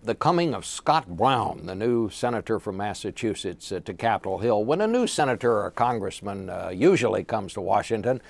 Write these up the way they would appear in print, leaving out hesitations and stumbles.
the coming of Scott Brown, the new senator from Massachusetts, to Capitol Hill. When a new senator or congressman usually comes to Washington,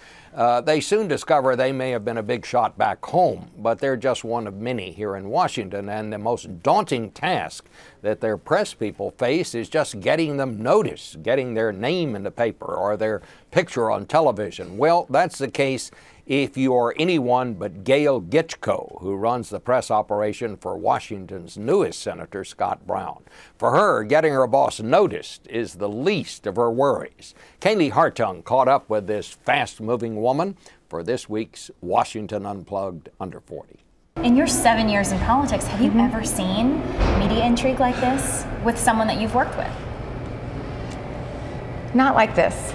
they soon discover they may have been a big shot back home, but they're just one of many here in Washington, and the most daunting task that their press people face is just getting them noticed, getting their name in the paper or their picture on television. Well, that's the case if you are anyone but Gail Gitchko, who runs the press operation for Washington's newest senator, Scott Brown. For her, getting her boss noticed is the least of her worries. Kaylee Hartung caught up with this fast-moving woman for this week's Washington Unplugged Under 40. In your 7 years in politics, have you ever seen media intrigue like this with someone that you've worked with? Not like this.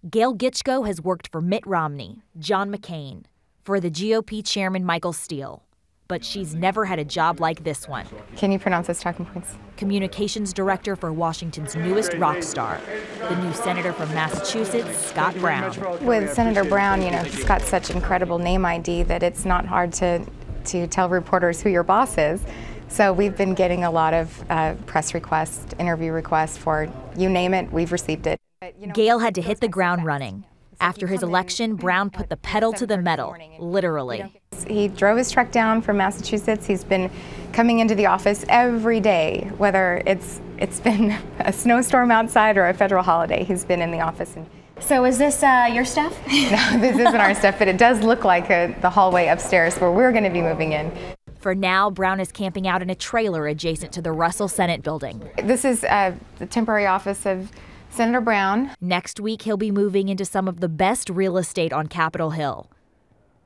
Gail Gitchko has worked for Mitt Romney, John McCain, for the GOP chairman Michael Steele. But she's never had a job like this one. Can you pronounce those talking points? Communications director for Washington's newest rock star, the new senator from Massachusetts, Scott Brown. With Senator Brown, he's got such incredible name ID that it's not hard to tell reporters who your boss is. So we've been getting a lot of press requests, interview requests for you name it, we've received it. Gail had to hit the ground running. After his election, Brown put the pedal to the metal, literally. He drove his truck down from Massachusetts. He's been coming into the office every day, whether it's been a snowstorm outside or a federal holiday. He's been in the office. So is this your stuff? No, this isn't our stuff, but it does look like the hallway upstairs where we're going to be moving in. For now, Brown is camping out in a trailer adjacent to the Russell Senate building. This is the temporary office of Senator Brown. Next week, he'll be moving into some of the best real estate on Capitol Hill,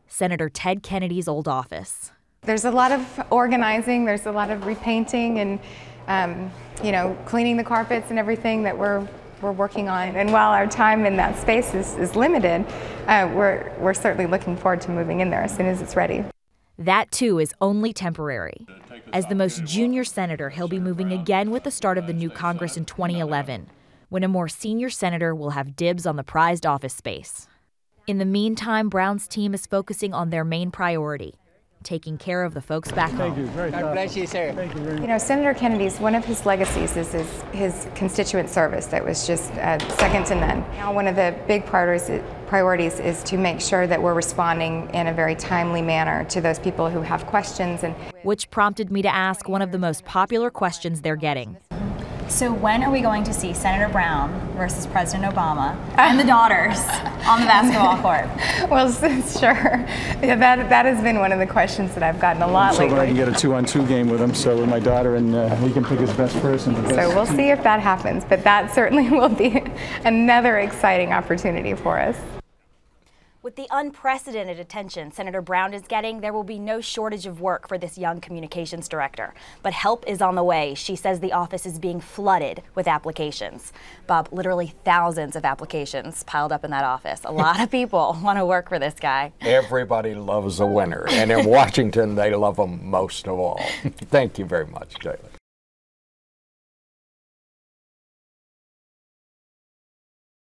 Senator Ted Kennedy's old office. There's a lot of organizing, there's a lot of repainting and, cleaning the carpets and everything that we're working on. And while our time in that space is limited, we're certainly looking forward to moving in there as soon as it's ready. That, too, is only temporary. As the most junior senator, he'll be moving again with the start of the new Congress in 2011. When a more senior senator will have dibs on the prized office space. In the meantime, Brown's team is focusing on their main priority, taking care of the folks back home. Thank you. God bless you, sir. Thank you very much. Senator Kennedy's, one of his legacies is his constituent service that was just second to none. Now, one of the big priorities is to make sure that we're responding in a very timely manner to those people who have questions. Which prompted me to ask one of the most popular questions they're getting. So when are we going to see Senator Brown versus President Obama and the daughters on the basketball court? Well, sure. Yeah, that has been one of the questions that I've gotten a lot lately. So I can get a 2-on-2 game with him, so with my daughter, and he can pick his best person. So we'll see if that happens, but that certainly will be another exciting opportunity for us. With the unprecedented attention Senator Brown is getting, there will be no shortage of work for this young communications director. But help is on the way. She says the office is being flooded with applications. Bob, literally thousands of applications piled up in that office. A lot of people want to work for this guy. Everybody loves a winner, and in Washington, they love them most of all. Thank you very much, Kaylee.